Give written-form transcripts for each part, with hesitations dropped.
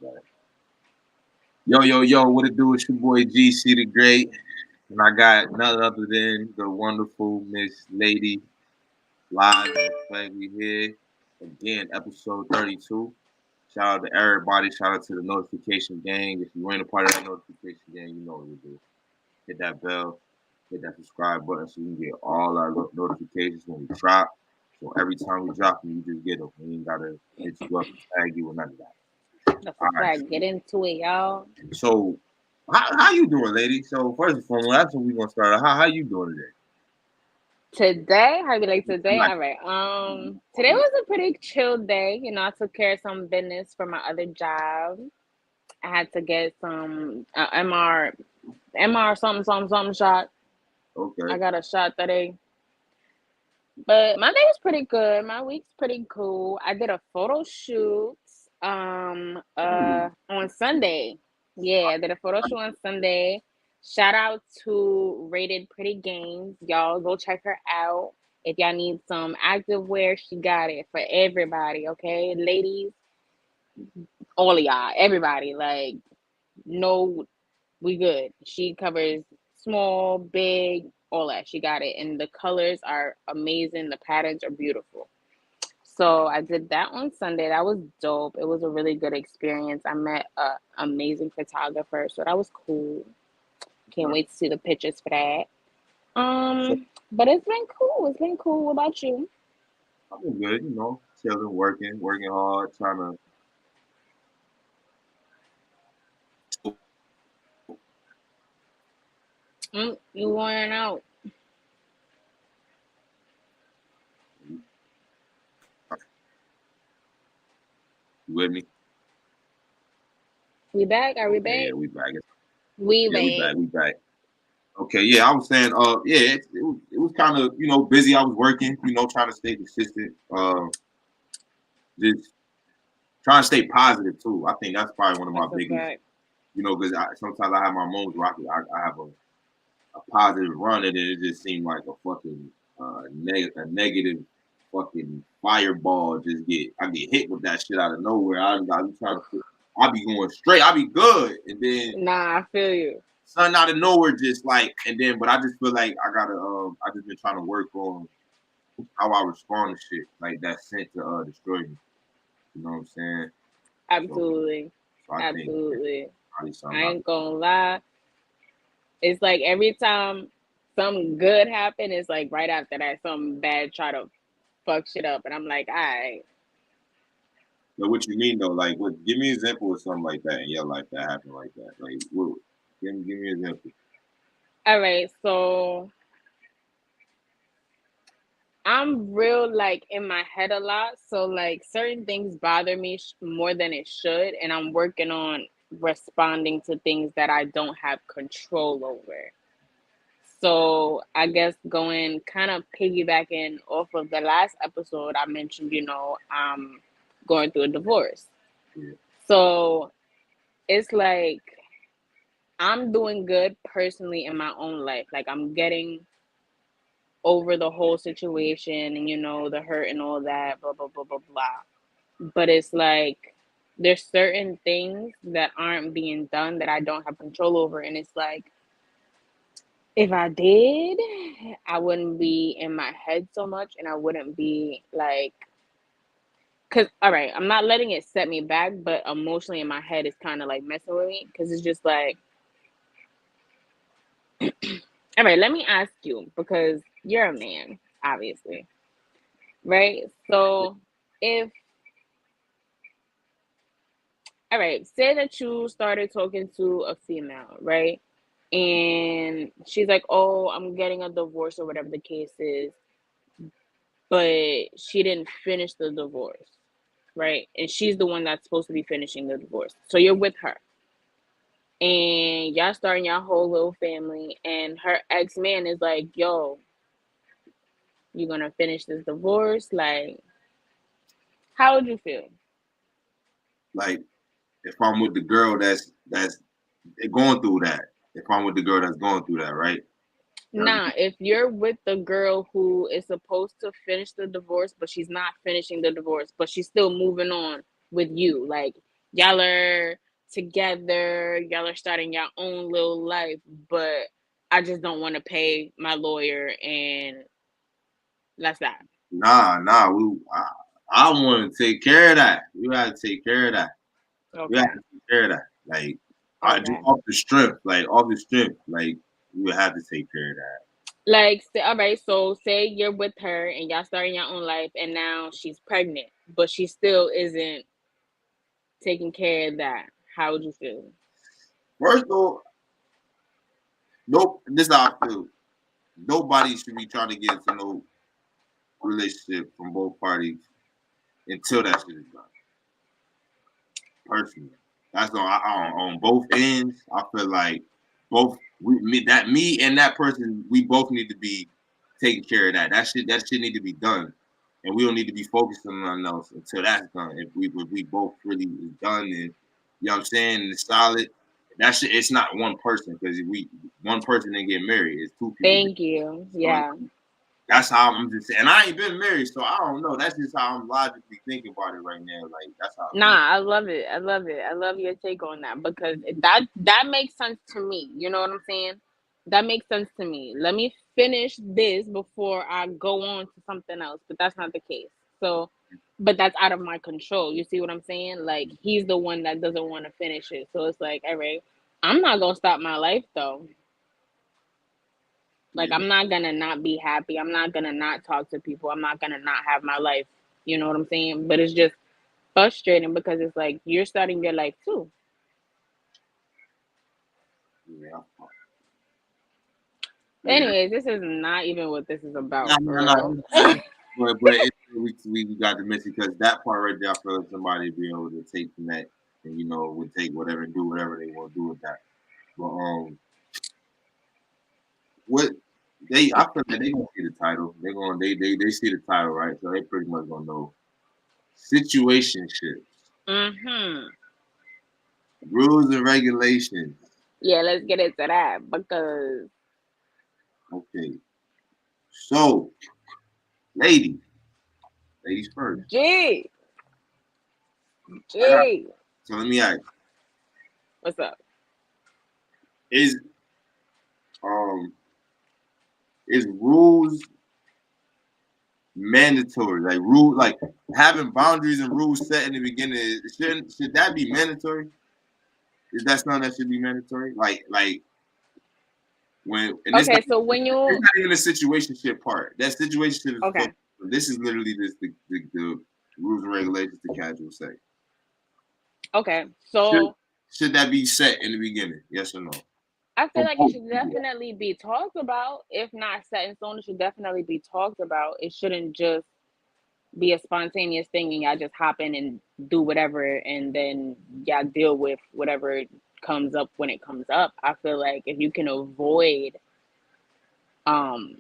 better. Yo, what it do? It's your boy GC the Great. And I got none other than the wonderful Miss Lady live in effect. We here again, episode 32. Shout out to everybody. Shout out to the notification gang. If you ain't a part of that notification gang, you know what to do. Hit that bell, hit that subscribe button so you can get all our notifications when we drop. So every time we drop them, you just get them. We ain't gotta hit you up and tag you or none of that. That's All a right. fact. Get into it, y'all. So how you doing, lady? So first and foremost, that's what we gonna start. How you doing today? Today, how be like today? Like, All right. Today was a pretty chill day. I took care of some business for my other job. I had to get some MR something shot. I okay. got a shot today. But my day was pretty good. My week's pretty cool. I did a photo shoot on Sunday. Yeah, I did a photo shoot on Sunday. Shout out to Rated Pretty Games. Y'all go check her out. If y'all need some active wear, she got it for everybody, okay? Ladies, all of y'all, everybody. Like, no, we good. She covers small, big, all that. She got it. And the colors are amazing. The patterns are beautiful. So I did that on Sunday. That was dope. It was a really good experience. I met an amazing photographer, so that was cool. Can't wait to see the pictures for that. So But it's been cool. It's been cool. What about you? I've been good, chilling, working hard, trying to. You worn out? You with me? We back? Are we Okay, yeah, back? we back. We Yeah, we back. back. We back. Okay, yeah, I was saying, yeah, it was kind of busy. I was working, trying to stay consistent. Just trying to stay positive too. I think that's probably one of my That's a biggest, fact. because sometimes I have my moments where I have a positive run, and it just seemed like a fucking a negative fucking fireball. I get hit with that shit out of nowhere. I be trying to, I be going straight. I be good, and then Nah, I feel you. something out of nowhere, just like, and then, but I just feel like I gotta, I just been trying to work on how I respond to shit like that sent to destroy me. You know what I'm saying? So, Absolutely. so I think Absolutely. probably something. I ain't gonna lie. It's like every time something good happen, it's like right after that something bad try to fuck shit up, and I'm like, all right, What you mean though? Like, what? Give me an example of something like that in your life that happened like that. Like, what? Give me an example. all right. So I'm real like in my head a lot, so like certain things bother me more than it should, and I'm working on responding to things that I don't have control over. So I guess going kind of piggybacking off of the last episode, I mentioned, I'm going through a divorce. Yeah. So it's like I'm doing good personally in my own life. Like I'm getting over the whole situation and the hurt and all that, blah blah blah blah blah. But it's like there's certain things that aren't being done that I don't have control over, and it's like if I did, I wouldn't be in my head so much, and I wouldn't be like, cause all right, I'm not letting it set me back, but emotionally in my head it's kind of like messing with me, cause it's just like, all right, let me ask you because you're a man, obviously, right? So if all right, say that you started talking to a female, right? And she's like, "Oh, I'm getting a divorce or whatever the case is," but she didn't finish the divorce, right? And she's the one that's supposed to be finishing the divorce. So you're with her, and y'all starting your whole little family, and her ex man is like, "Yo, you gonna finish this divorce?" Like, how would you feel? Like, if I'm with the girl that's going through that, if I'm with the girl that's going through that, right? Nah, if you're with the girl who is supposed to finish the divorce, but she's not finishing the divorce, but she's still moving on with you, like Y'all are together, y'all are starting your own little life, but I just don't want to pay my lawyer, and that's that. Nah. I want to take care of that. You gotta take care of that. You have Okay. to take care of that. Like, I just Okay. off the strength, like you would have to take care of that. Like, say, all right, so say you're with her and y'all starting your own life, and now she's pregnant, but she still isn't taking care of that. How would you feel? First of all, nope. This is how I feel. Nobody should be trying to get into no relationship from both parties until that shit is done. Personally, that's on both ends. I feel like me and that person, we both need to be taking care of that. That shit need to be done, and we don't need to be focused on nothing else until that's done. If we both really is done, and you know what I'm saying, and it's solid. That shit, it's not one person because we one person didn't get married. It's two people. Thank you. So Yeah. that's how I'm just saying. And I ain't been married, so I don't know. That's just how I'm logically thinking about it right now. Like that's how I feel. Nah, I love it. I love it. I love your take on that because that makes sense to me. You know what I'm saying? That makes sense to me. Let me finish this before I go on to something else, but that's not the case. So, but that's out of my control. You see what I'm saying? Like he's the one that doesn't want to finish it. So it's like, all right, I'm not gonna stop my life though. Like Yeah, I'm not gonna not be happy. I'm not gonna not talk to people. I'm not gonna not have my life. You know what I'm saying? But it's just frustrating because it's like you're starting your life too. yeah, yeah. Anyways, this is not even what this is No, about for no, real. no. But we got to mention because that part right there, I feel like somebody be able to take from that and would take whatever and do whatever they want to do with that. But what I feel like they gonna see the title. They see the title right, so they pretty much gonna know situationships, Mhm. rules and regulations. Yeah, let's get into that because Okay, so ladies, ladies first. G I got G. so let me ask: What's up? Is um is rules mandatory? Like having boundaries and rules set in the beginning. Should that be mandatory? Is that something that should be mandatory? Like when and this Okay, so when it's you not even a situationship part. That situationship is okay, this is literally just the rules and regulations the casual say. okay, Should so should that be set in the beginning? Yes or no? I feel For like it both should people. definitely be talked about. If not set in stone, it should definitely be talked about. It shouldn't just be a spontaneous thing and y'all just hop in and do whatever and then y'all deal with whatever comes up when it comes up. I feel like if you can avoid um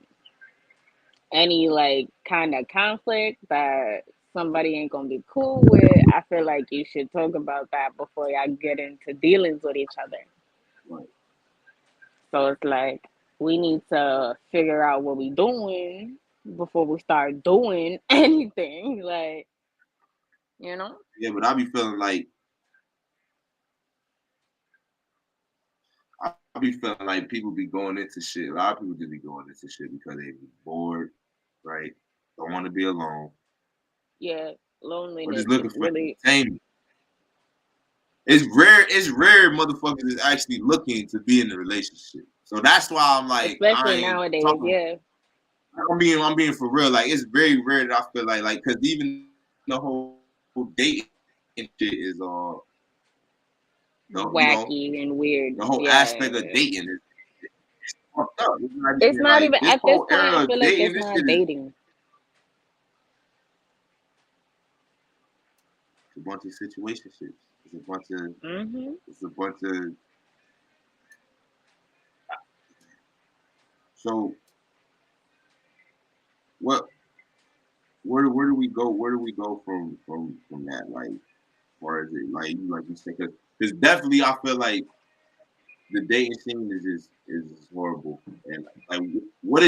any like kind of conflict that somebody ain't gonna be cool with, I feel like you should talk about that before y'all get into dealings with each other. Right. So it's like we need to figure out what we doing before we start doing anything. Like, you know? Yeah, but I be feeling like people be going into shit. A lot of people just be going into shit because they be bored, right? Don't want to be alone, Yeah, or just loneliness looking is for really entertainment. It's rare motherfuckers is actually looking to be in a relationship. So that's why I'm like, I especially ain't nowadays, talking. yeah. I'm being for real. Like it's very rare that I feel like because even the whole dating shit is Wacky and the weird. whole aspect of Yeah. dating is fucked up. It's not It's even not like even this at this whole point, I era of feel like dating. it's This not shit is dating. a bunch of situationships. It's a bunch of Hmm. it's a bunch of so what where do we go? Where do we go from that? Like, or is it like you said? Because definitely I feel like the dating scene is horrible. And like, what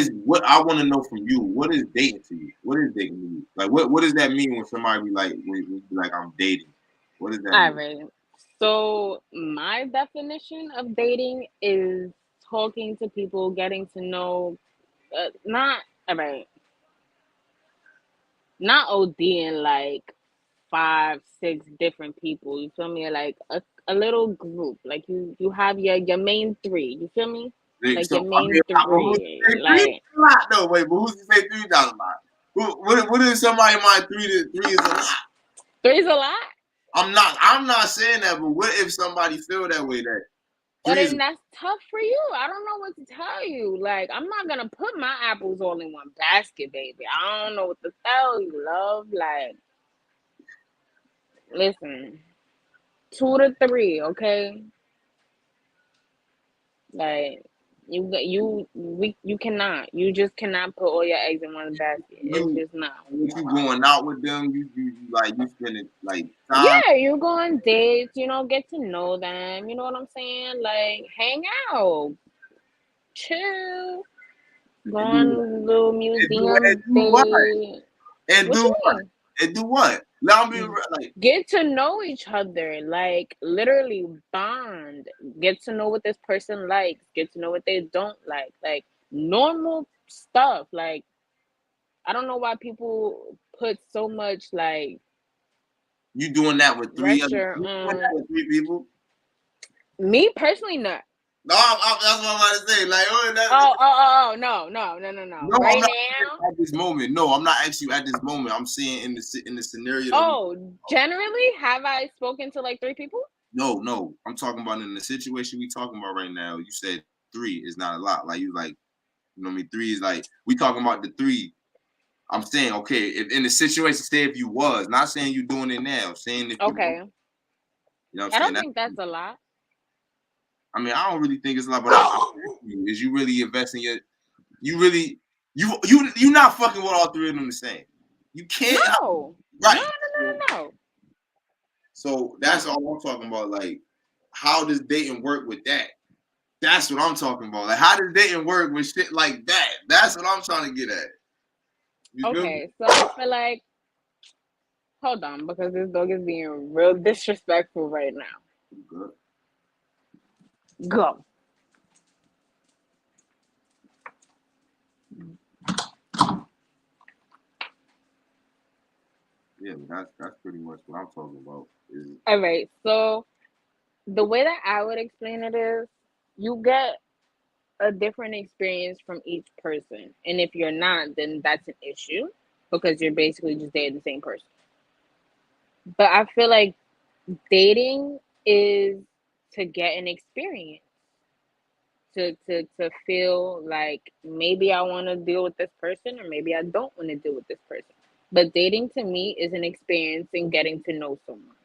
I want to know from you? What is dating to you? What is dating to you? Like, what does that mean when somebody be like, when you be like, I'm dating? What does that All mean? right. So my definition of dating is talking to people, getting to know, not all right, not ODing like 5, 6 different people. You feel me? Like a little group. Like you have your main three. You feel me? Like So your I mean, main but who's to three. say three is Like a lot though? Wait, but who's to say 3 is a lot? What if somebody mind three is a lot? three's a lot. I'm not saying that, but what if somebody feel that way that Well, three is then that's tough for you. I don't know what to tell you. Like, I'm not gonna put my apples all in one basket, baby. I don't know what to tell you, love. Like, listen, 2 to 3, okay? Like, you cannot. You just cannot put all your eggs in one basket. It's you just not. you going out with them, you like you spending like time. Yeah, you go on dates, get to know them. You know what I'm saying? Like, hang out, chill, go And on do a little and museum do what? date. And What do you what? mean? And do what? Now I'm being like Get to know each other, like literally bond. Get to know what this person likes. Get to know what they don't like normal stuff. Like I don't know why people put so much like you doing that with pressure you doing that on with 3 people. me personally. Not. No, that's what I'm about to say. Like, oh, Oh, no. no, I'm Right not now. at this moment. No, I'm not asking you at this moment. I'm saying in the scenario that we. Oh, generally, have I spoken to like 3 people? No. I'm talking about in the situation we talking about right now. You said 3 is not a lot. Like you like, you know what I mean? 3 is like we talking about the 3. I'm saying okay, if in the situation, say if you was not saying you doing it now, saying if you, Okay, you know what I'm I saying don't that. think that's a lot. I mean, I don't really think it's a lot, but I'm asking you, is you really investing your, you really, you not fucking with all 3 of them the same. You can't, No, no, no, right? no, no, no. So that's all I'm talking about. Like, how does dating work with that? That's what I'm talking about. Like, how does dating work with shit like that? That's what I'm trying to get at. You feel me? Okay, so I feel like hold on because this dog is being real disrespectful right now. Good. Go. Yeah, that's pretty much what I'm talking about. Is All right. So the way that I would explain it is you get a different experience from each person. And if you're not, then that's an issue because you're basically just dating the same person. But I feel like dating is to get an experience. To feel like maybe I want to deal with this person or maybe I don't want to deal with this person. But dating to me is an experience in getting to know someone.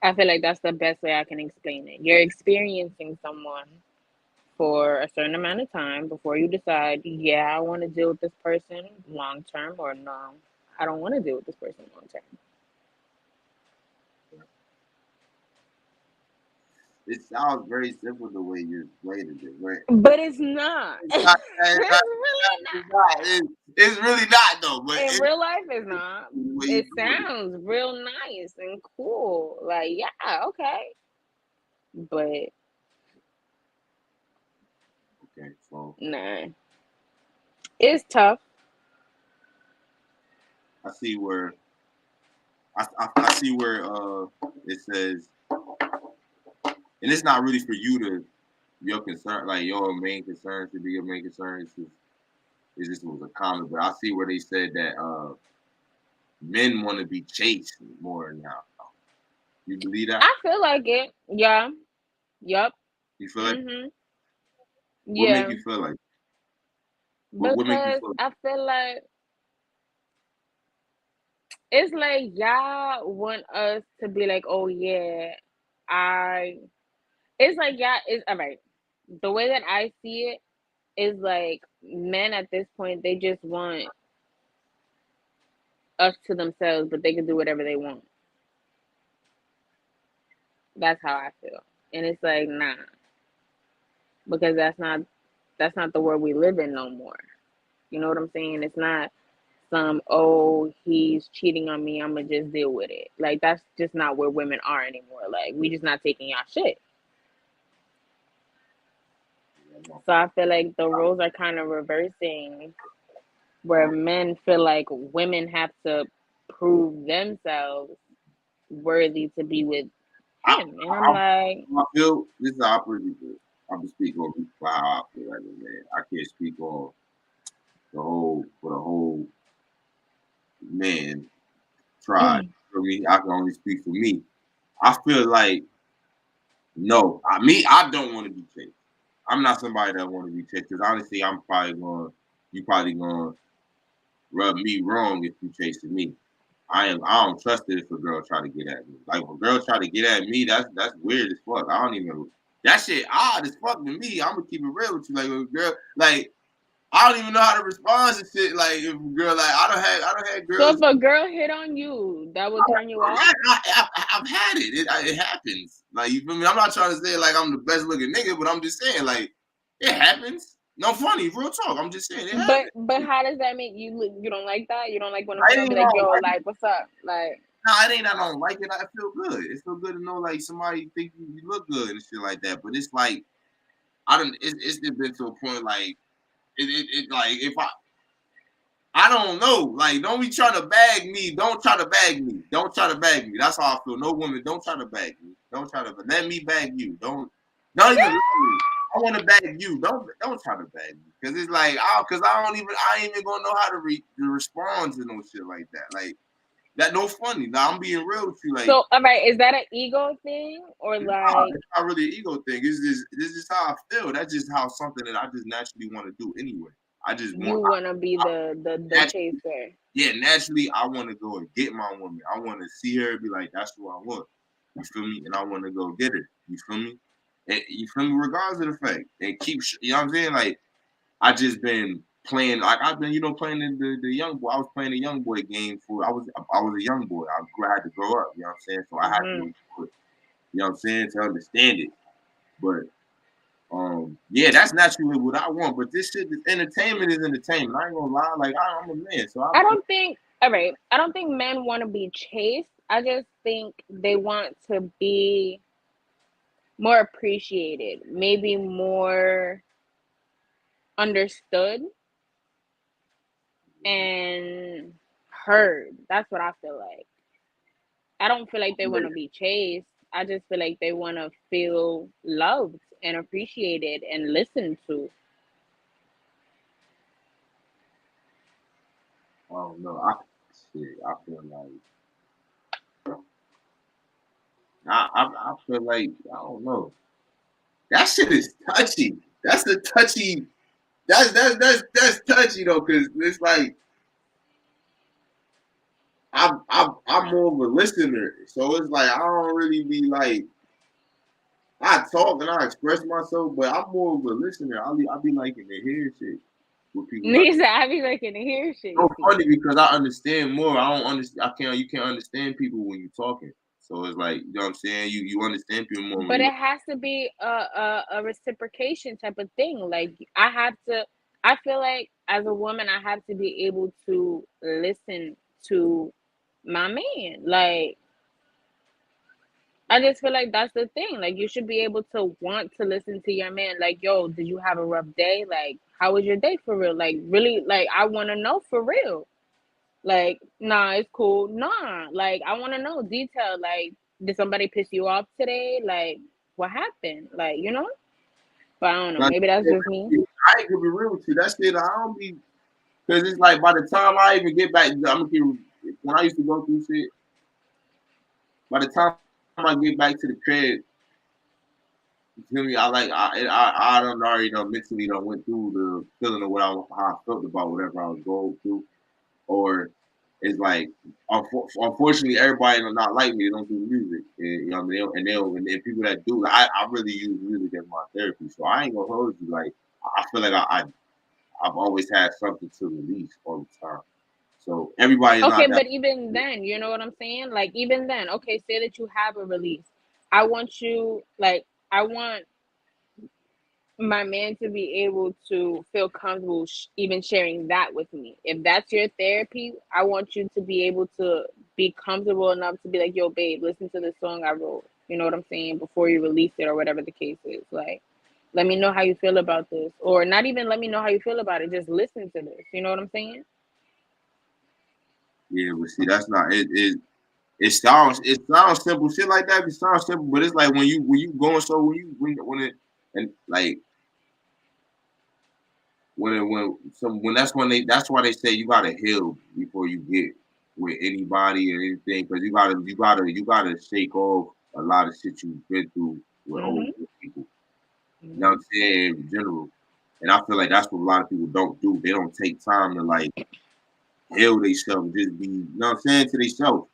I feel like that's the best way I can explain it. You're experiencing someone for a certain amount of time before you decide, yeah, I want to deal with this person long term, or no, I don't want to deal with this person long term. it sounds very simple the way you explained it, right? But it's not. It's It's not, it's not, really not. it's not. It's really not though. But In it's real life, it's not. the way you It do it. sounds real nice and cool. Like, yeah, okay. But Okay, so nah, it's tough. I see where I see where it says, and it's not really for you to your concern, like your main concern should be your main concern. It's just was a comment, but I see where they said that men want to be chased more now. You believe that? I feel like it. Yeah. Yup. You feel like Mhm. what make Yeah. you feel like what make you Because feel like I feel like it's like y'all want us to be like, oh yeah, I. It's like yeah, it's all right. The way that I see it is like men at this point they just want us to themselves, but they can do whatever they want. That's how I feel, and it's like nah, because that's not the world we live in no more. You know what I'm saying? It's not. some, oh, he's cheating on me, I'm gonna just deal with it. Like that's just not where women are anymore. Like we just not taking y'all shit. So I feel like the roles are kind of reversing, where men feel like women have to prove themselves worthy to be with I, him, and I'm like, I feel this is how I pretty good. I'm just speak on how I feel like a man. I can't speak on the whole man tribe. For me, I can only speak for me. I feel like no, I don't want to be chased. I'm not somebody that want to be chased because honestly, you probably going to rub me wrong if you chasing me. I don't trust it if a girl try to get at me. Like if a girl try to get at me, that's weird as fuck. I don't even that shit odd as fuck to me. I'm gonna keep it real with you. Like a girl, like I don't even know how to respond to shit. Like if a girl, like I don't had so if girls. a girl hit on you, that would turn you off. I've had it. It happens. Like you feel me? I'm not trying to say like I'm the best looking nigga, but I'm just saying like it happens. No funny, real talk. I'm just saying it happens. But how does that make you look? You don't like that? You don't like when a I female ain't be like, gonna yo, like like, what's up? Like, no, it ain't I don't like it. I feel good. It feel good to know like somebody think you look good and shit like that. But it's like I don't. It's just been to a point like it like if I don't know. Like, don't be trying to bag me. Don't try to bag me. Don't try to bag me. That's how I feel. No woman, don't try to bag me. Don't try to let me bag you. Don't even let me. I want to bag you. Don't try to bag me because it's like because I ain't even gonna know how to respond to no shit like that. Like that no funny. Now I'm being real with you. Like so all right, is that an ego thing or like it's not really an ego thing. It's just this is how I feel. That's just how something that I just naturally want to do anyway. I just you wanna be the I, chaser? yeah, naturally, I want to go and get my woman. I want to see her and be like, that's who I want. You feel me? And I want to go get her. You feel me? And you feel me? Regardless of the fact, and keep, you know what I'm saying? Like, I just been playing, like I've been, playing the young boy. I was playing the young boy game I was a young boy. I had to grow up. You know what I'm saying? So I had to, Hmm. you know what I'm saying, to understand it. But yeah, that's naturally what I want. But this shit, entertainment is entertainment. I ain't gonna lie. Like I'm a man, so I I feel don't think all right. I don't think men want to be chased. I just think they want to be more appreciated, maybe more understood and heard. That's what I feel like. I don't feel like they want to be chased. I just feel like they want to feel loved and appreciated and listened to. I don't know. I feel like I feel like I don't know. That shit is touchy. That's a touchy. That's touchy though, cause it's like I'm more of a listener, so it's like I don't really be like I talk and I express myself, but I'm more of a listener. I be liking to hear shit with people like. Niggas said I be liking to hear shit. So You see, funny because I understand more. I don't understand. I can't. You can't understand people when you're talking. So it's like you know what I'm saying. You understand people more when but you. it has to be a reciprocation type of thing. Like I have to. I feel like as a woman, I have to be able to listen to my man. Like I just feel like that's the thing. Like you should be able to want to listen to your man. Like, yo, did you have a rough day? Like, how was your day for real? Like, really? Like, I want to know for real. Like, nah, it's cool. Nah, like I want to know detail. Like, did somebody piss you off today? Like, what happened? Like, you know? But I don't know. Like, Maybe that's just me. I ain't gonna be real with you. That shit, I don't be because it's like by the time I even get back, I'm gonna keep when I used to go through shit. By the time I get back to the crib, you feel me? I don't already know mentally done went through the feeling of how I felt about whatever I was going through, or it's like unfortunately everybody do not like me. They don't do music, and, you know what I mean? And people that do, I really use music as my therapy. So I ain't gonna hold you. Like I feel like I've always had something to release all the time. So everybody's Okay, not that. but even then, you know what I'm saying? Like, even then, okay, say that you have a release. I want you, like, I want my man to be able to feel comfortable even sharing that with me. If that's your therapy, I want you to be able to be comfortable enough to be like, yo, babe, listen to the song I wrote. You know what I'm saying? Before you release it or whatever the case is. Like, let me know how you feel about this. Or not even let me know how you feel about it. Just listen to this. You know what I'm saying? Yeah, but see, that's not it. It sounds simple, shit like that. It sounds simple, but it's like when you going so when it and like when that's when that's why they say you gotta heal before you get with anybody or anything because you gotta shake off a lot of shit you've been through with older Mm-hmm. people. You know what Mm-hmm. I'm saying in general, and I feel like that's what a lot of people don't do. They don't take time to like heal themselves, just be you know what I'm saying to themselves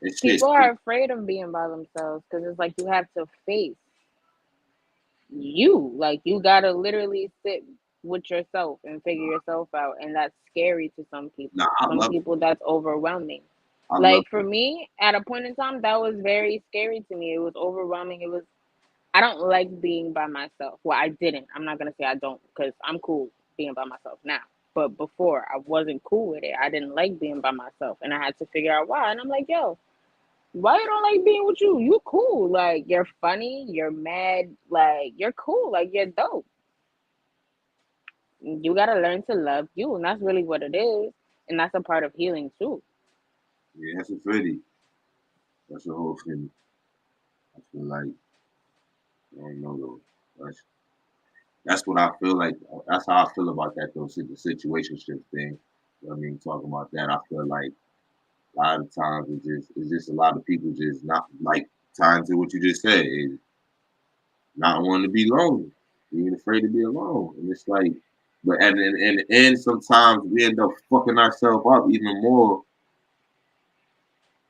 and shit. People are afraid of being by themselves because it's like you have to face you. Like you gotta literally sit with yourself and figure yourself out, and that's scary to some Nah, people. I Some love it. people that's overwhelming. I love Like for me, at a point in time, that was very scary to me. It was overwhelming. It was I don't like being by myself. Well, I didn't. I'm not gonna say I don't because I'm cool being by myself now. But before, I wasn't cool with it. I didn't like being by myself, and I had to figure out why. And I'm like, yo, why you don't like being with you? You cool. Like you're funny. You're mad. Like you're cool. Like you're dope. You gotta learn to love you, and that's really what it is. And that's a part of healing too. yeah, that's a pretty. That's a whole thing. I feel like I don't know though. That's what I feel like. That's how I feel about that though. The situationship thing. You know what I mean, talking about that, I feel like a lot of times it's just a lot of people just not like tying to what you just said, is not wanting to be lonely, being afraid to be alone, and it's like, but in the end, sometimes we end up fucking ourselves up even more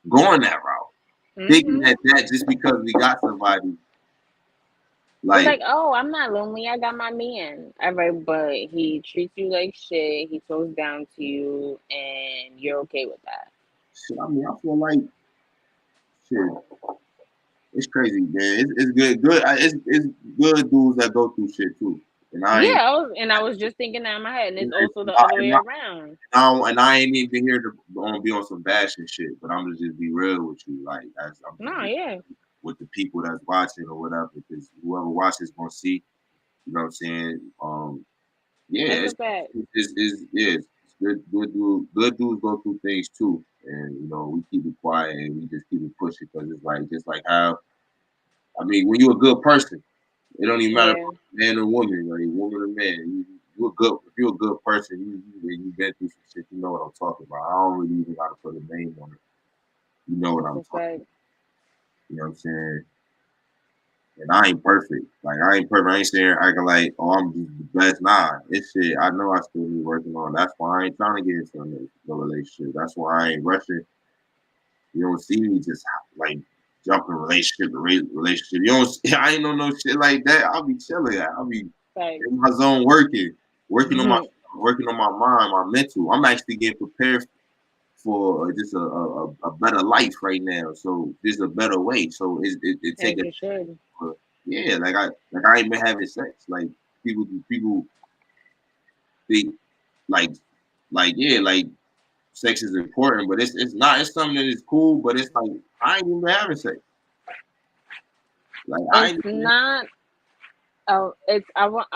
going that route, thinking Hmm. that just because we got somebody It's like like, oh, I'm not lonely. I got my man. All right, but he treats you like shit. He goes down to you, and you're okay with that. shit. I mean, I feel like shit. It's crazy, man. It's good. It's good dudes that go through shit too. And I Yeah, ain't, I was just thinking that in my head, and it's also the I, other way and I, around. and I ain't even here to be on some bashing shit. But I'm gonna just be real with you, like I'm just No, be yeah, with the people that's watching or whatever. Because whoever watches gonna see. You know what I'm saying? Yeah, that's a fact. it's good dudes go through things too. And you know we keep it quiet and we just keep it pushing because it's like just like how I mean when you're a good person. It don't even matter if Yeah, you're a man or woman, like woman or man. You a good if you're a good person, you been through some shit, you know what I'm talking about. I don't really even gotta put a name on it. You know what that's I'm a talking fact. about. You know what I'm saying? And I ain't perfect. Like I ain't perfect. I ain't saying acting like, oh, I'm just the best. Nah, it's shit. I know I still need working on. That's why I ain't trying to get into a relationship. That's why I ain't rushing. You don't see me just like jumping relationship to relationship. You don't. I ain't know no shit like that. I'll be chilling. I'll be Fact. in my zone working on my Hmm. working on my mind, my mental. I'm actually getting prepared for just a better life right now. So there's a better way. So it take As a you should. yeah. I ain't been having sex. Like people think like yeah sex is important, but it's not. It's something that is cool, but it's like I ain't even having sex. Like I It's ain't even not. Oh, it's I want.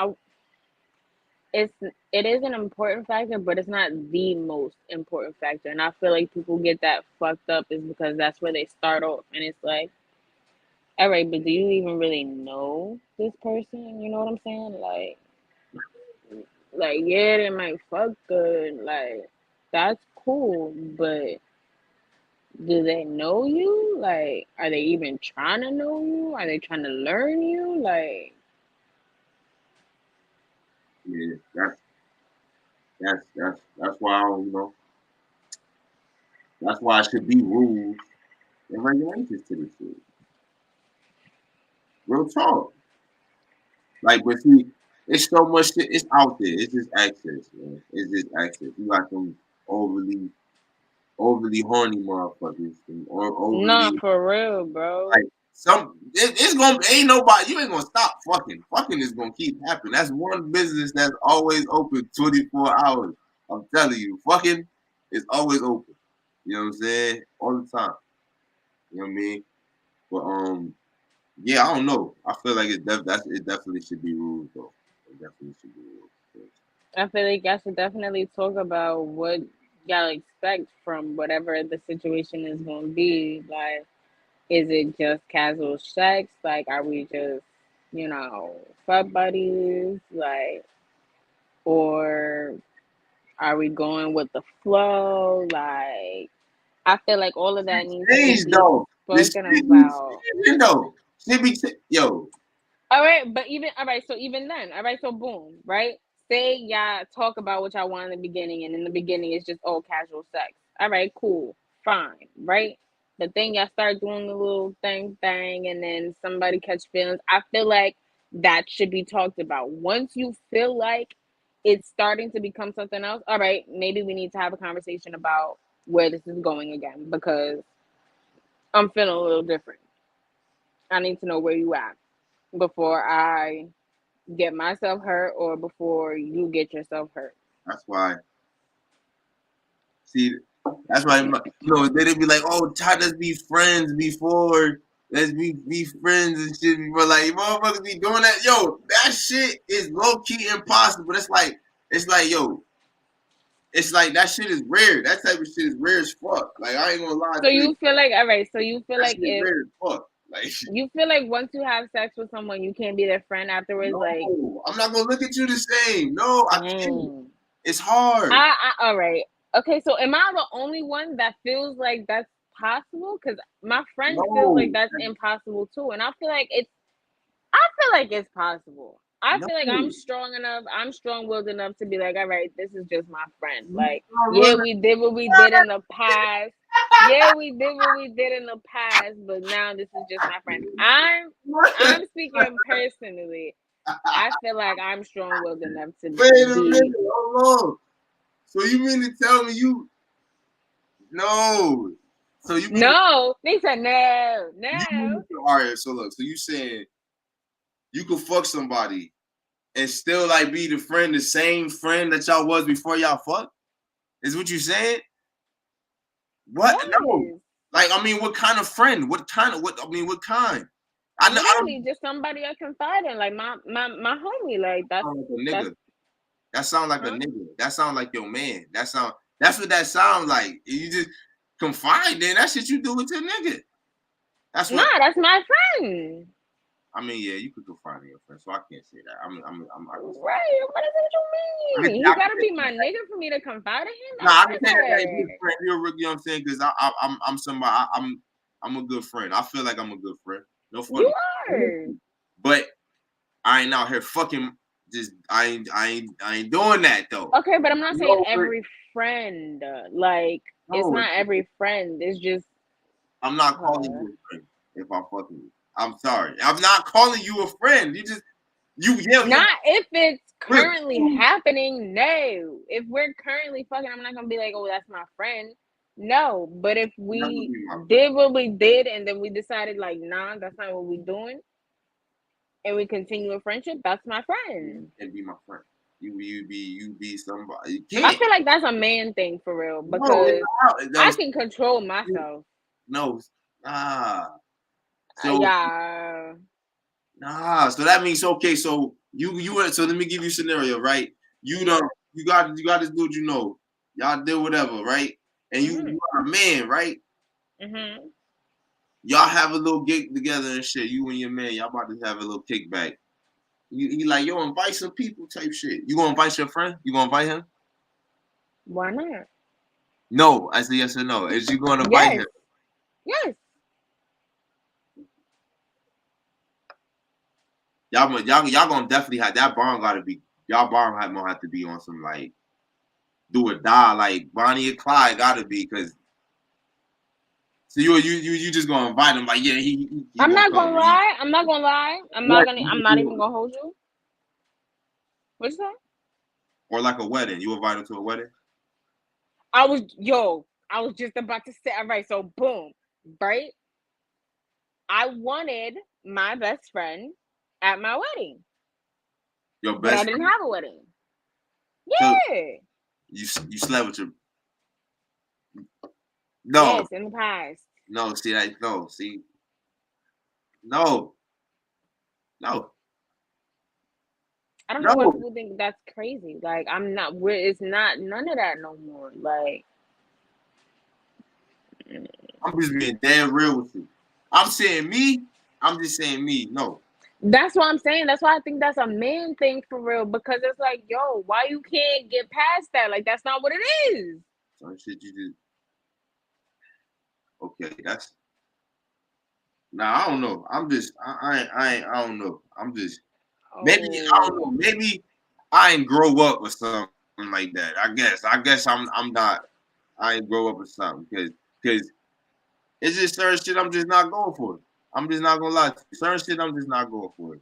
It's it is an important factor, but it's not the most important factor. And I feel like people get that fucked up is because that's where they start off, and it's like, all right, but do you even really know this person? You know what I'm saying? Like yeah, they might fuck good, like that's cool, but do they know you? Like, are they even trying to know you? Are they trying to learn you? Like, yeah. That's why I don't, you know. That's why it should be rules and regulations to this shit. Real talk. Like, but see, it's so much shit. It's out there. It's just access, man. It's just access. You got them overly horny motherfuckers, and or overly not for real, bro. like some. it's gonna ain't nobody. You ain't gonna stop fucking. Fucking is gonna keep happening. That's one business that's always open 24 hours. I'm telling you, fucking is always open. You know what I'm saying? All the time. You know what I mean? But yeah, I don't know. I feel like it definitely should be rules though. It definitely should be rules. I feel like y'all should definitely talk about what y'all expect from whatever the situation is going to be. Like, is it just casual sex? Like, are we just, fuck buddies? Like, or are we going with the flow? Like, I feel like all of that needs to Change be though. This spoken shit be about. changing though. Yo. All right, but even all right, so even then, all right, so boom, right? Say y'all talk about what y'all want in the beginning, and in the beginning it's just all casual sex. All right, cool, fine, right? But then y'all start doing the little thing, and then somebody catch feelings. I feel like that should be talked about. Once you feel like it's starting to become something else, all right, maybe we need to have a conversation about where this is going again because I'm feeling a little different. I need to know where you at before I get myself hurt or before you get yourself hurt. That's why. See, that's why they be like, oh, try to be friends before. Let's be friends and shit before. Like motherfuckers be doing that. Yo, that shit is low key impossible. It's like yo, it's like that shit is rare. That type of shit is rare as fuck. Like I ain't gonna lie So to you. you feel like all right, so you feel That like shit if rare as fuck. Like you feel like once you have sex with someone you can't be their friend afterwards, like no, I'm not gonna look at you the same. No, I can't. mm. It's hard. All right. Okay, so am I the only one that feels like that's possible? Because my friend feels like No, that's impossible too. And I feel like it's possible. I no. feel like I'm strong enough, I'm strong willed enough to be like, all right, this is just my friend. You Like, don't yeah, look we did what we did in the past. Yeah, we did what we did in the past, but now this is just my friend. I'm speaking personally. I feel like I'm strong willed enough to Wait a minute, be hold on. So you mean to tell me you no? So no. They said no, you mean no. to, all right? So look, so you saying you could fuck somebody and still like be the same friend that y'all was before y'all fuck? Is what you saying? What? No. Yes. Like I mean, what kind of friend? What kind of what? I mean, what kind? I Literally don't just somebody I confide in, like my homie. Like sound like a that's nigga. That sound like a huh? nigga. That sound like your man. That's what that sound like. You just confide in that shit you do with your nigga. That's what Nah, that's my friend. I mean. Yeah, you could confide in your friend, so I can't say that. I can say Right. What is it I you can, mean? I He can gotta say be my that. nigga for me to confide in him? No, Of I can course say I that you're a good would. friend. You're a rookie. You know what I'm saying? Because I'm somebody. I'm a good friend. I feel like I'm a good friend. No You funny. are. But I ain't out here fucking. Just I ain't doing that though. Okay, but I'm not saying No, every friend. Like it's no, not every friend. It's just I'm not calling uh you a friend if I'm fucking you. I'm sorry. I'm not calling you a friend. You not if it's we're currently cool. happening, no. If we're currently fucking, I'm not gonna be like, oh, that's my friend. No. But if Never we be my friend. did what we did and then we decided like, nah, that's not what we're doing, and we continue a friendship, that's my You friend. can't be my friend. You be somebody. You I can't. feel like that's a man thing for real No, it's because not. I No, can control myself. no, ah. So Yeah. so that means okay. So you went. So let me give you a scenario, right? You Mhm. don't. You got this dude. You know, y'all did whatever, right? And you Mhm. are a man, right? Mhm. Y'all have a little gig together and shit. You and your man, y'all about to have a little kickback. He like, yo, invite some people type shit. You gonna invite your friend? You gonna invite him? Why not? No, I say yes or no. Is you gonna invite Yes. him? Yes. Y'all gonna definitely have that bond. Gotta be y'all bond gonna have to be on some like do or die like Bonnie and Clyde. Gotta be because so you just gonna invite him like yeah he I'm gonna not come. gonna lie. I'm not gonna lie. What I'm not even gonna hold you. What's that? or like a wedding? You invite him to a wedding? I was just about to say, all right, so boom, right? I wanted my best friend at my wedding, Your but I best didn't friend. have a wedding. So Yeah. you slept with your no Yes, in the past. no see that no see no no I don't know why no. people think that's crazy. Like I'm not. It's not none of that no more. Like I'm just being damn real with you. I'm saying me. I'm just saying me. No. that's what I'm saying. That's why I think that's a man thing for real. Because it's like, yo, why you can't get past that? Like that's not what it is. Some shit you just okay. That's nah. I don't know. I'm just I don't know. I'm just maybe I don't know. Oh, Maybe I ain't grow up or something like that. I guess I'm not. I ain't grow up or something because it's just certain shit I'm just not going for. I'm just not gonna lie to you. Certain shit I'm just not going for.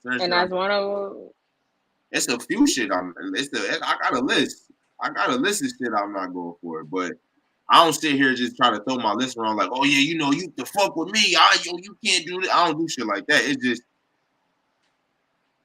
Certain and shit I'm that's one of it's a few shit I got a list. I got a list of shit I'm not going for. But I don't sit here just trying to throw my list around like, oh yeah, you know, you the fuck with me. You can't do this. I don't do shit like that. It's just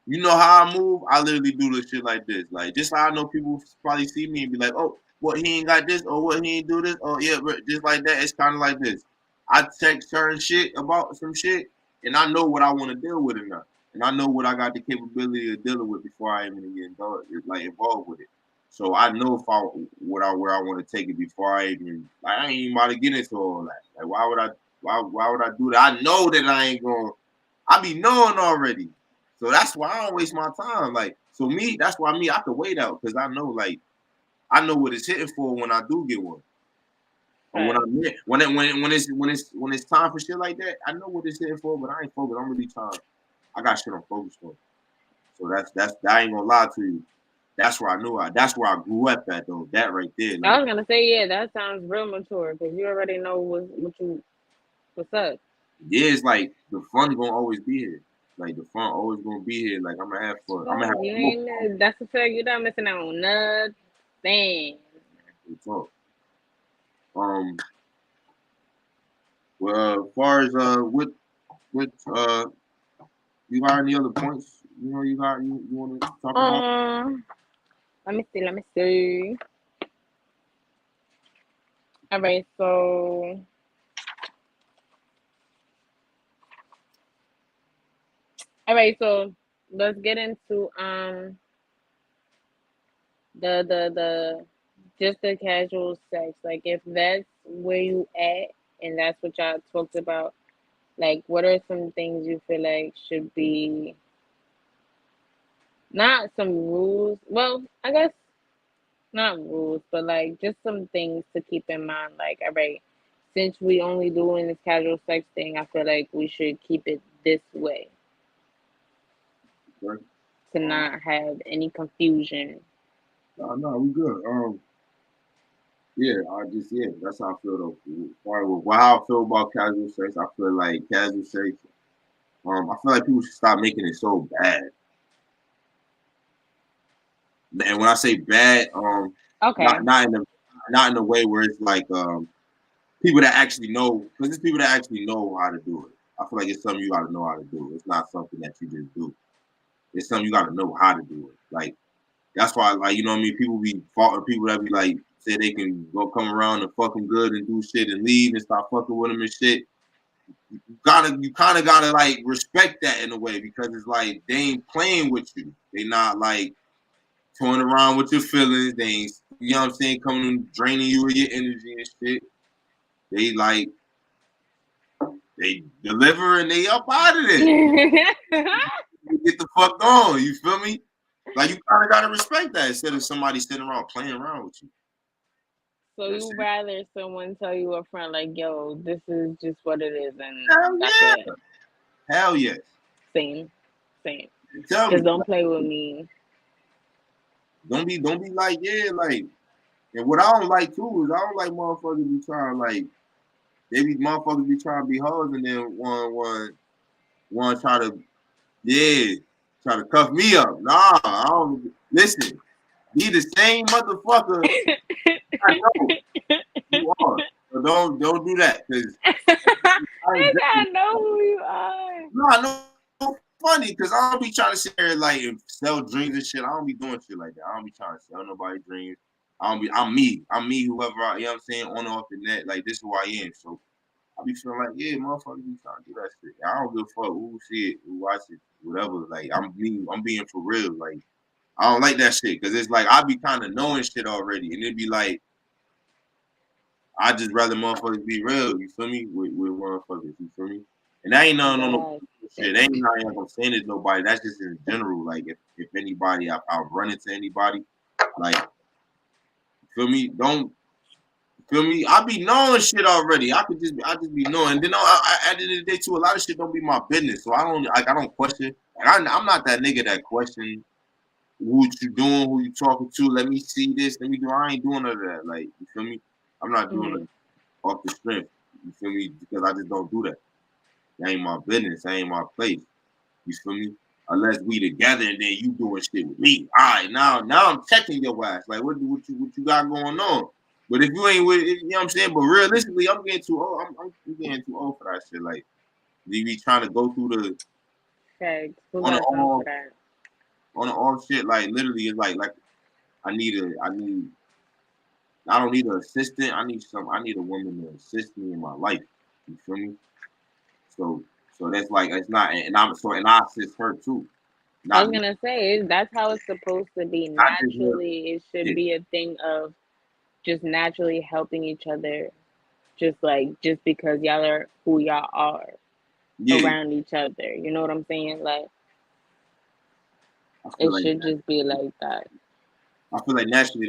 you know how I move. I literally do this shit like this. Like just how I know people probably see me and be like, oh, what he ain't got this or what he ain't do this. Oh yeah, but just like that. It's kind of like this. I check certain shit about some shit, and I know what I want to deal with enough, and I know what I got the capability of dealing with before I even get involved with it. So I know if I what I where I want to take it before I even like I ain't even about to get into all that. Like why would I do that? I know that I ain't gonna I be knowing already. So that's why I don't waste my time. Like, so me, that's why me, I could wait out because I know, like, I know what it's hitting for when I do get one, or when okay. I when it's time for shit like that. I know what it's hitting for, but I ain't focused. I'm really trying. I got shit I'm focused on. So that's I ain't gonna lie to you. That's where I knew I. That's where I grew up at though. That right there, I like, was gonna say, yeah, that sounds real mature because you already know what's up. yeah, it's like the fun gonna always be here. Like the fun always gonna be here. Like I'm gonna have fun. I'm gonna Well, have you more ain't. That's the fact. You're not missing out on nothing. fun. Um, well, as far as what you got any other points? You know, you want to talk about? Um, let me see. Let me see. All right. So, all right. So let's get into the just the casual sex. Like if that's where you at and that's what y'all talked about. Like, what are some things you feel like should be not some rules? Well, I guess not rules, but like just some things to keep in mind. Like, all right, since we only doing this casual sex thing, I feel like we should keep it this way Okay. to not have any confusion. No, we good. Yeah, that's how I feel though. How I feel about casual sex, I feel like casual sex. I feel like people should stop making it so bad. And when I say bad, Okay. not in a way where it's like people that actually know, because it's people that actually know how to do it. I feel like it's something you got to know how to do. It's not something that you just do. It's something you got to know how to do it. Like that's why, like you know what I mean. People be faulting people that be like say they can go come around and fuck them good and do shit and leave and start fucking with them and shit. You kind of gotta like respect that in a way because it's like they ain't playing with you. They not like toying around with your feelings. They ain't, you know what I'm saying, coming and draining you of your energy and shit. They like they deliver and they up out of there. Get the fuck on. You feel me? Like you kind of gotta respect that instead of somebody sitting around playing around with you. So That's you it. rather someone tell you up front, like, "Yo, this is just what it is," and Hell that's yeah. it. Hell yes. Same, same. Tell Cause me. don't play with me. Don't be like, yeah, like, and what I don't like too is I don't like motherfuckers be trying like they be motherfuckers be trying to be hoes and then one try to yeah try to cuff me up. Nah, I don't listen. Be the same motherfucker I know you are. So don't do that because Nigga, I know who you are. No, funny, because I don't be trying to sit there like and sell dreams and shit. I don't be doing shit like that. I don't be trying to sell nobody dreams. I don't be. I'm me. I'm me. Whoever I, you know what I'm saying, on and off the net. Like this is who I am. So I be feeling like, yeah, motherfuckers be trying to do that shit. I don't give a fuck who see it, who watch it, whatever. Like I'm me. I'm being for real. Like I don't like that shit because it's like I be kind of knowing shit already, and it be like I just rather motherfuckers be real. You feel me? With motherfuckers. You feel me? And that ain't nothing on no Yes. shit. That ain't nothing I'm saying to nobody. That's just in general. Like if anybody I run into anybody, like feel me? Don't feel me? I be knowing shit already. I just be knowing. And then at the end of the day too, a lot of shit don't be my business. So I don't question. Like I'm not that nigga that question what you doing, who you talking to. Let me see this. Let me do. I ain't doing none of that. Like you feel me? I'm not doing Mm-hmm. it off the strength. You feel me? Because I just don't do that. That ain't my business. That ain't my place. You feel me? Unless we together and then you doing shit with me. All right, now I'm checking your ass. Like what you got going on? But if you ain't with, you know what I'm saying. But realistically, I'm getting too old. I'm getting too old for that shit. Like you be trying to go through the Okay, who on the got time for off that? on the off shit. Like literally, it's like I need I don't need an assistant. I need a woman to assist me in my life. You feel me? So that's like it's not, and I assist her too. I was Not gonna say that's how it's supposed to be. not just her. Naturally, it should Yeah, be a thing of just naturally helping each other, just because y'all are who y'all are yeah. around each other. You know what I'm saying? Like I feel it like should just be like that. naturally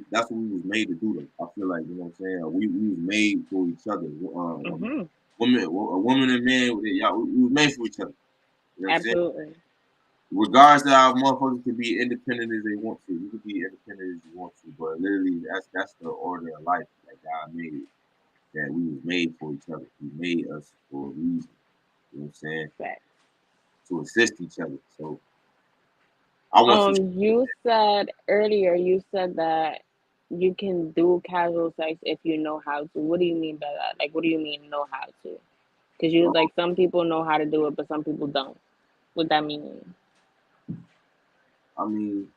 that's what we was made to do. Though. I feel like you know what I'm saying. We was made for each other. Hmm. A woman and man, y'all, we was made for each other. You know what I'm saying. Absolutely. Regardless of how motherfuckers can be independent as they want to, you can be independent as you want to. But literally, that's the order of life that God made it. That we was made for each other. He made us for a reason. You know what I'm saying? Fact. To assist each other. So I want some. You said earlier, you said that you can do casual sex if you know how to. What do you mean by that? Like, what do you mean know how to? Because you was like, some people know how to do it, but some people don't. What that mean? I mean,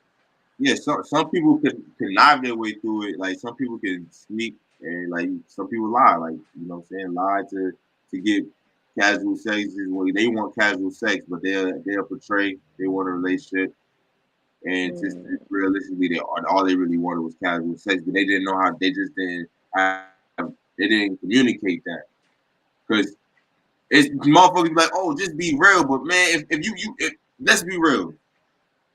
yeah, some people can connive their way through it. Like some people can sneak and like some people lie. Like you know what I'm saying, lie to get casual sex is what they want casual sex, but they'll portray they want a relationship and just Mm, realistically all they really wanted was casual sex, but they didn't know how they just didn't have they didn't communicate that. Cause it's motherfuckers like, oh, just be real, but man, if let's be real.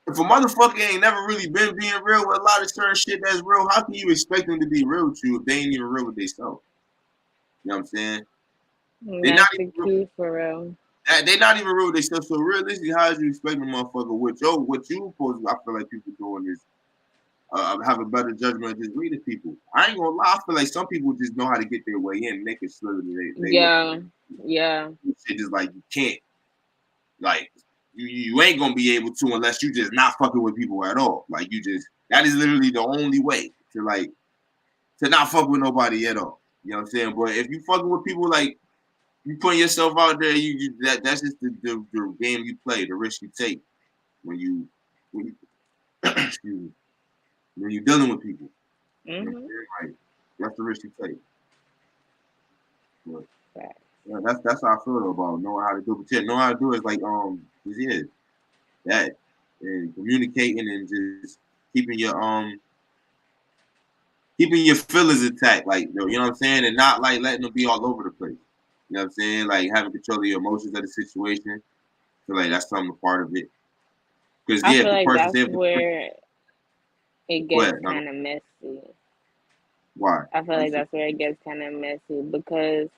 If a motherfucker ain't never really been being real with a lot of certain shit that's real, how can you expect them to be real with you if they ain't even real with themselves? You know what I'm saying? They're not that's the even key for real. they not even real with themselves. So realistically, how do you expect a motherfucker what you supposed to? I feel like people doing is have a better judgment of just reading people. I ain't gonna lie, I feel like some people just know how to get their way in. And they can slither they way. Yeah, yeah. Shit just like you can't like you ain't gonna be able to unless you just not fucking with people at all. Like you just that is literally the only way to like to not fuck with nobody at all. You know what I'm saying? But if you fucking with people like you putting yourself out there, that's just the game you play, the risk you take when you excuse me, when you're dealing with people. You know what I'm Mhm. saying? Like that's the risk you take. But, Fact. yeah, that's how I feel about knowing how to do it. But yeah, knowing how to do it is like yeah, that and communicating and just keeping your keeping your feelings intact, like you know what I'm saying, and not like letting them be all over the place. You know what I'm saying? Like having control of your emotions of the situation. I feel like that's something a part of it. Because I yeah, if feel the like person that's say if the person, where it go gets ahead, no, kind of messy. why? I feel Why you like say that's where it gets kind of messy because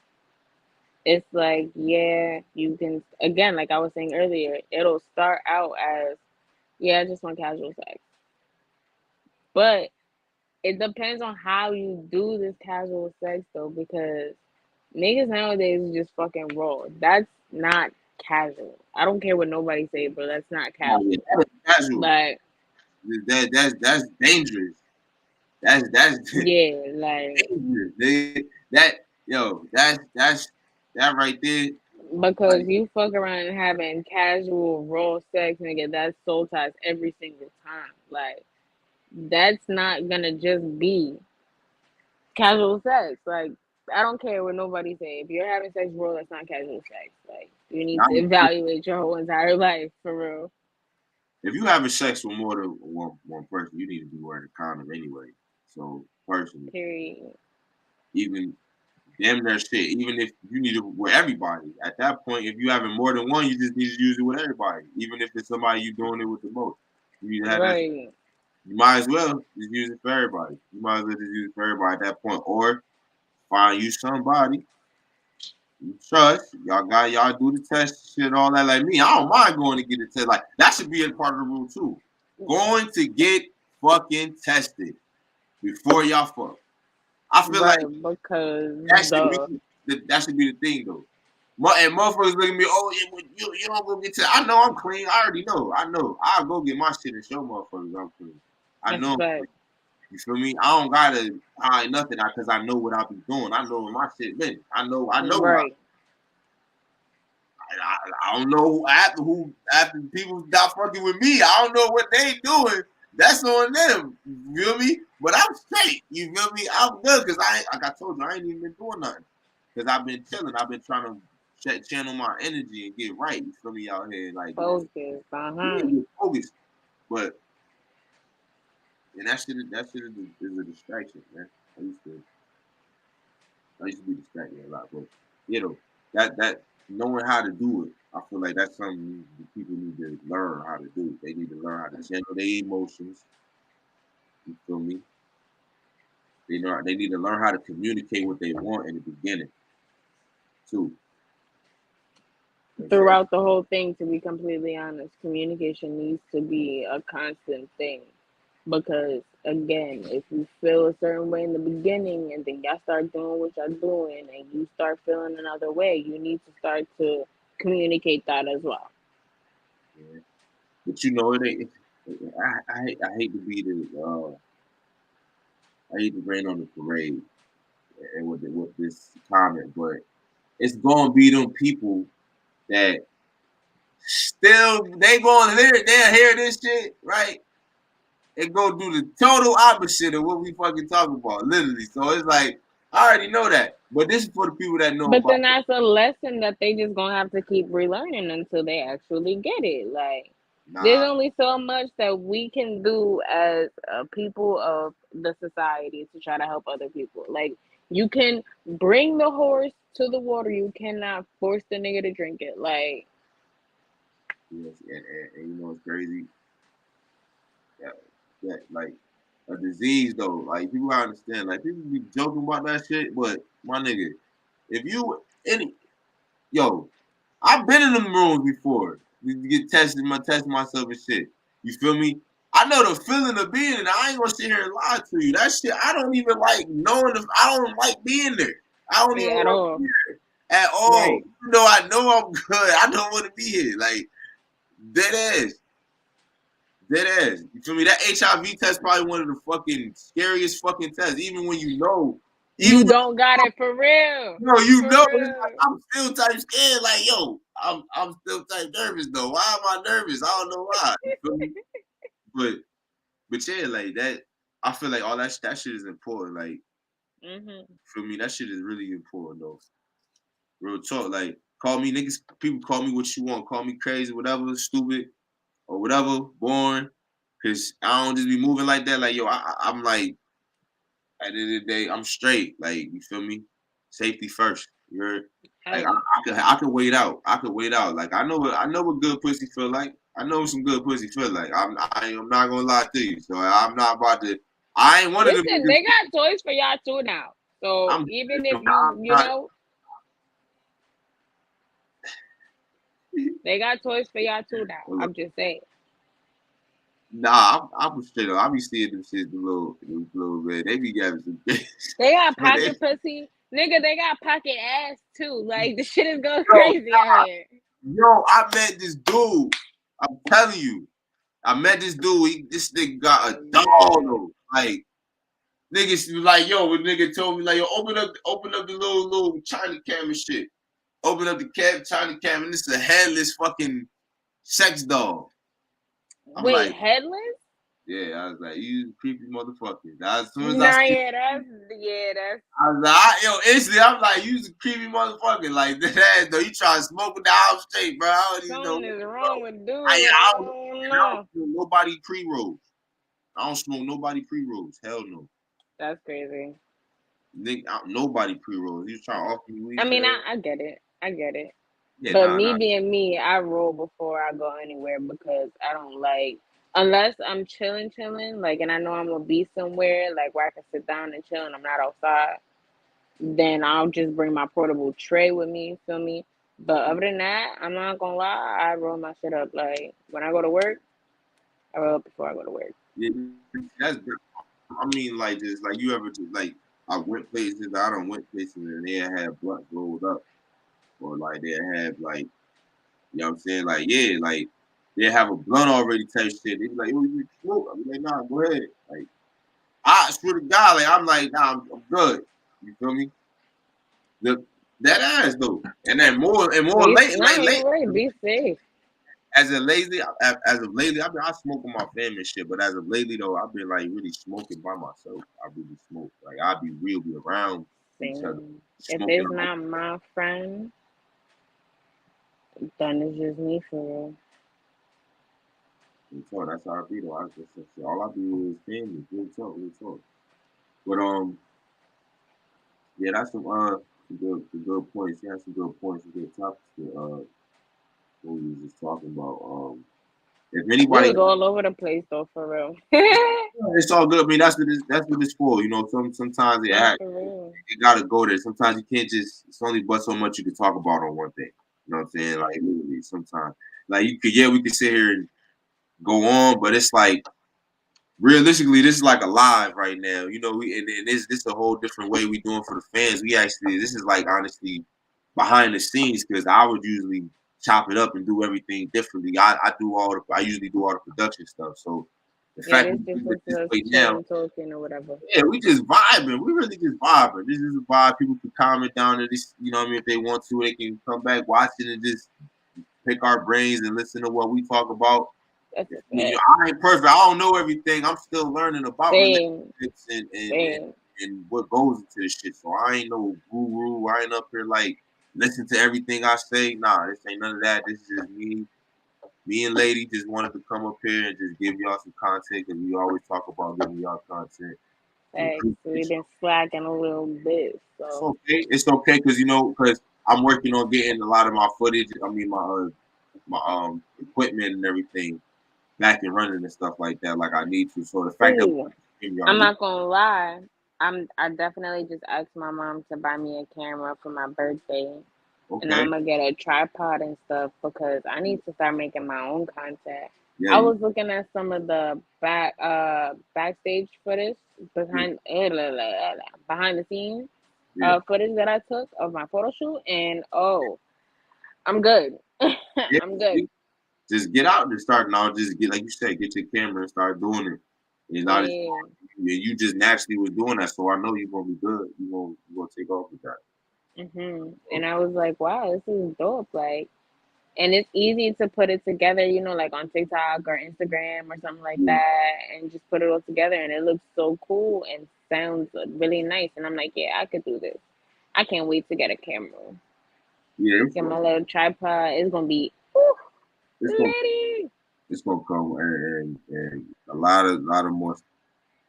it's like, yeah, you can, again, like I was saying earlier, it'll start out as, yeah, I just want casual sex. But it depends on how you do this casual sex though, because niggas nowadays is just fucking raw. That's not casual. I don't care what nobody say, bro. That's not oh yeah, casual. that is casual. Like, That's dangerous. That's yeah, like, dangerous. That yo, that's That right there, Because like, you fuck around and having casual raw sex, nigga, that's soul ties every single time. Like that's not gonna just be casual sex. Like I don't care what nobody say. If you're having sex raw, that's not casual sex. Like you need to evaluate your whole entire life for real. if you having sex with more than one person, you need to be wearing a condom anyway. So personally, Period. even damn near shit. Even if you need it with everybody, at that point, if you having more than one, you just need to use it with everybody. Even if it's somebody you doing it with the most, you need to have that. Right. You might as well just use it for everybody. You might as well just use it for everybody at that point, or find you somebody you trust. Y'all do the test shit, all that. Like me, I don't mind going to get a test. Like that should be a part of the rule too. Going to get fucking tested before y'all fuck. I feel like Right. Because that should the be that should be the thing though. And motherfuckers look at me, oh, yeah, you don't go get tested. I know I'm clean. I already know. I know. I'll go get my shit and show motherfuckers I'm clean. I that's know a I'm fact. clean. You feel me? I don't gotta hide nothing because I know what I be doing. I know where my shit been. I know what Right. I don't know after people stop fucking with me. I don't know what they doing. That's on them. You feel me? But I'm straight. You feel me? I'm good because like I told you, I ain't even been doing nothing. Because I've been chilling. I've been trying to channel my energy and get right. You feel me out here? Like, Focus. yeah, Uh-huh. get focused. But and that shit is a distraction, man. I used to I used to be distracted a lot, but you know that knowing how to do it, I feel like that's something people need to learn how to do. They need to learn how to channel their emotions. You feel me? They need to learn how to communicate what they want in the beginning too. Throughout the whole thing, to be completely honest, communication needs to be a constant thing. Because again, if you feel a certain way in the beginning and then y'all start doing what y'all doing and you start feeling another way, you need to start to communicate that as well. Yeah. But you know, it ain't. I hate to be I hate to rain on the parade and with this comment, but it's gonna be them people that still they'll hear this shit, right? And go do the total opposite of what we fucking talk about, literally. So it's like I already know that, but this is for the people that know But about then it. that's a lesson that they just gonna have to keep relearning until they actually get it. Like there's Nah, only so much that we can do as people of the society to try to help other people. Like you can bring the horse to the water, you cannot force the nigga to drink it. Like yes, and you know it's crazy. Yeah, that like a disease though. Like people gotta understand. Like people be joking about that shit, but my nigga, if you any yo, I've been in them rooms before. You get test myself and shit. You feel me? I know the feeling of being in. I ain't gonna sit here and lie to you. That shit, I don't even like knowing. I don't like being there. I don't even at want to all. be there at all. Right. Even though I know I'm good, I don't want to be here. Like dead ass, dead ass. You feel me? That HIV test probably one of the fucking scariest fucking tests. Even when you know, even You when don't got it for real. you For know, it's like real. I'm still type scared. Like, yo, I'm still type nervous though. Why am I nervous? I don't know why. You feel me? But yeah, like that. I feel like all that shit is important. Like Mhm. for me, that shit is really important though. Real talk. Like call me niggas. People call me what you want. Call me crazy, whatever, stupid or whatever, born. Cause I don't just be moving like that. Like yo, I'm like at the end of the day, I'm straight. Like you feel me? Safety first. You're like Hey, I could wait out. I could wait out. Like I know what good pussy feel like. I know what some good pussy feel like. I'm not gonna lie to you. So I'm not about to. I ain't one of them listen, niggas. they got toys for y'all too now. So I'm even if I'm you not. know, they got toys for y'all too now. I'm just saying. Nah, I'm straight up. I be seeing them shit, the little man. They be having some bitch. They got But they, pocket pussy. Nigga, they got pocket ass too. Like the shit is going yo, crazy out here. I met this dude. I'm telling you, I met this dude. This nigga got a Oh dog yeah. though. Like niggas like, yo, when nigga told me like, yo, open up the little China cam and shit. Open up the cab, China cab, and this is a headless fucking sex doll. I'm Wait, like, headless? yeah, I was like, you creepy motherfucker. As soon as I Nah, see, that's I was like, yo, instantly, I'm like, you's a creepy motherfucker. Like, that, though, you try to smoke with the house straight, bro. I don't even know something what is the wrong fuck. with I, dude. I, I don't, don't and I don't know. smoke nobody pre-rolls. I don't smoke nobody pre-rolls. Hell no. That's crazy. Nobody pre-rolls. You trying to offer me I weed for mean, that? I get it. I get it. Yeah, But nah, me nah. being me, I roll before I go anywhere because I don't like unless I'm chilling, like, and I know I'm gonna be somewhere like where I can sit down and chill and I'm not outside. Then I'll just bring my portable tray with me. Feel me? But other than that, I'm not gonna lie. I roll my shit up. Like when I go to work, I roll up before I go to work. Yeah, that's. I mean, like, just like you ever just like I went places. I don't went places and they had blunt rolled up, or like they have like you know what I'm saying, like yeah, like they have a blunt already type shit. They be like, "Oh, you smoke?" I'm like, "Nah, go ahead." Like I swear to God, like I'm like, "Nah, I'm good." You feel me? The that ass though, and then more Be late, nah, like you're late. right. Be safe. As of lately, I smoke with my family and shit. But as of lately though, I've been like really smoking by myself. I really smoke. Like I'll be real, be around each other, Same. If smoking. it's not my friend, then it's just me for real. So that's how I be though. All I do is family, real talk, real talk. But yeah, that's some good points. Yeah, some good points, some good topics. What we was just talking about. If We anybody, was all over the place though, for real. it's all good. I mean, that's what it's for. You know, sometimes Nah, for real. it gotta go there. Sometimes you can't just. It's only but so much you can talk about on one thing. You know what I'm saying? Like literally, sometimes, like you could, yeah, we could sit here and go on, but it's like realistically, this is like a live right now. You know, and this a whole different way we doing for the fans. We actually, this is like honestly behind the scenes because I would usually chop it up and do everything differently. I usually do all the production stuff. So the Yeah, fact this we just do it was this us way now, chilling, talking, or whatever. yeah, we just vibing. We really just vibing. This is a vibe. People can comment down at this, you know what I mean? If they want to, they can come back, watch it, and just pick our brains and listen to what we talk about. That's a You know, fact. I ain't perfect. I don't know everything. I'm still learning about Same, relationships same. and what goes into this shit. So I ain't no guru. I ain't up here like listen to everything I say. Nah, this ain't none of that. This is just me. Me and Lady just wanted to come up here and just give y'all some content because we always talk about giving y'all content. We Thanks. appreciate We've been slacking a little bit, It's so okay. It's okay because you know because I'm working on getting a lot of my footage. I mean my equipment and everything back and running and stuff like that. Like I need to. So the fact that ooh, y'all I'm need not gonna lie. I definitely just asked my mom to buy me a camera for my birthday, and okay. I'm gonna get a tripod and stuff because I need to start making my own content. Yeah, I was looking at some of the backstage footage yeah, behind the scenes yeah, footage that I took of my photo shoot, and oh, I'm good. yeah. I'm good. Just get out and start now. Just get like you said, get your camera and start doing it. And I just, Same. you just naturally was doing that, so I know you're gonna be good. You gonna take off with that. And I was like, wow, this is dope. Like, and it's easy to put it together, like on TikTok or Instagram or something like Yeah, that, and just put it all together, and it looks so cool and sounds really nice. And I'm like, yeah, I could do this. I can't wait to get a camera, yeah. get my little tripod. It's gonna be, ooh, It's gonna litty. it's gonna come and a lot of more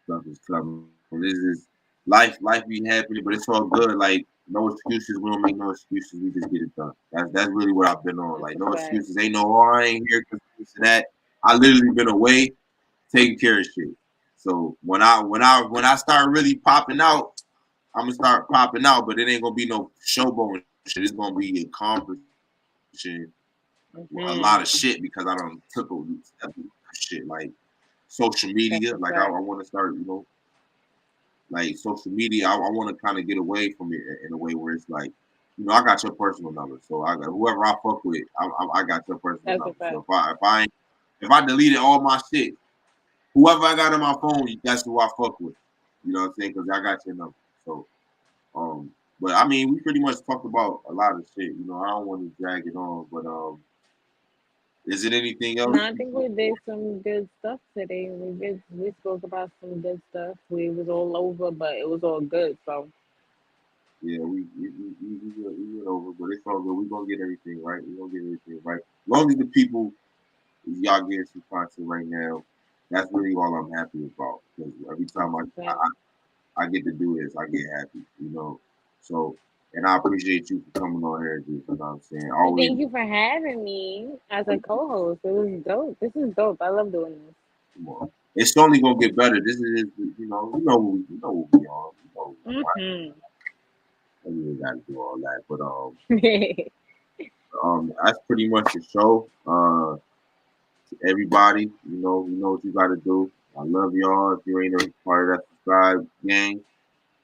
stuff is coming. This is life be happening, but it's all good. Like no excuses. We don't make no excuses. We just get it done. That's really what I've been on. That's Like a no fact. excuses. Ain't no I ain't here because of that. I literally been away taking care of shit. So when I start really popping out, I'm gonna start popping out. But it ain't gonna be no showboating shit. It's gonna be accomplishing a lot of hmm shit because I done took a step shit like social media. That's a Like I fact. want to start, like social media. I want to kind of get away from it in a way where it's like, I got your personal number, so I got whoever I fuck with, I got your personal That's a number. So fact. if I deleted all my shit, whoever I got on my phone, that's who I fuck with. You know what I'm saying? Because I got your number. So um, But I mean, we pretty much talked about a lot of shit. I don't want to drag it on, but is it anything No, else? I think we did some good stuff today. We spoke about some good stuff. We was all over, but it was all good. So Yeah, we went over, but it's all good. We're gonna get everything right. We're gonna get everything right. As long as the people, y'all getting some content right now, that's really all I'm happy about. Because every time that's I, a I fact. I get to do this, I get happy. So, and I appreciate you for coming on here. You know what I'm saying? Always, Thank you for having me as a co-host. It was dope. This is dope. I love doing this. come on. It's only gonna get better. This is, what we on. Hmm. I really got to do all that, but that's pretty much the show. To everybody, you know what you got to do. I love y'all. If you ain't a part of that subscribe gang,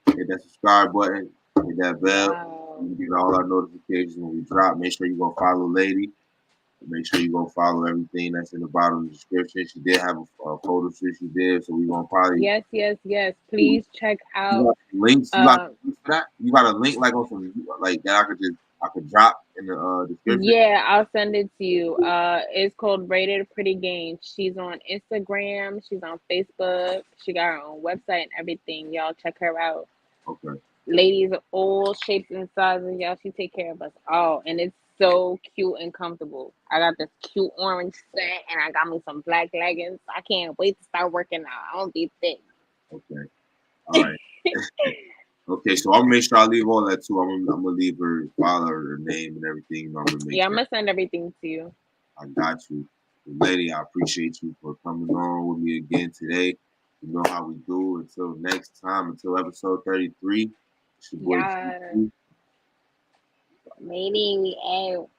hit that subscribe button, hit that bell. Wow. You get all our notifications when we drop. Make sure you go follow Lady. Make sure you go follow everything that's in the bottom of the description. She did have a photo shoot she did, so we gonna probably Yes, yes, yes. you Please check out. got links. You got Uh, links for that? You got a link like on some like that I could drop in the description. yeah, I'll send it to you. It's called Rated Pretty Games. She's on Instagram. She's on Facebook. She got her own website and everything. Y'all check her out. Okay. Ladies of all shapes and sizes, y'all. She take care of us all, and it's so cute and comfortable. I got this cute orange set, and I got me some black leggings. I can't wait to start working out. I don't be thick. Okay. All right. Okay, so I'm gonna make sure I leave all that too. I'm gonna leave her follow her name and everything. I'm gonna make Yeah, I'm sure gonna send everything to you. I got you. Lady, I appreciate you for coming on with me again today. You know how we do. Until next time, until episode 33, it's your boy Yeah, GC. maybe we out.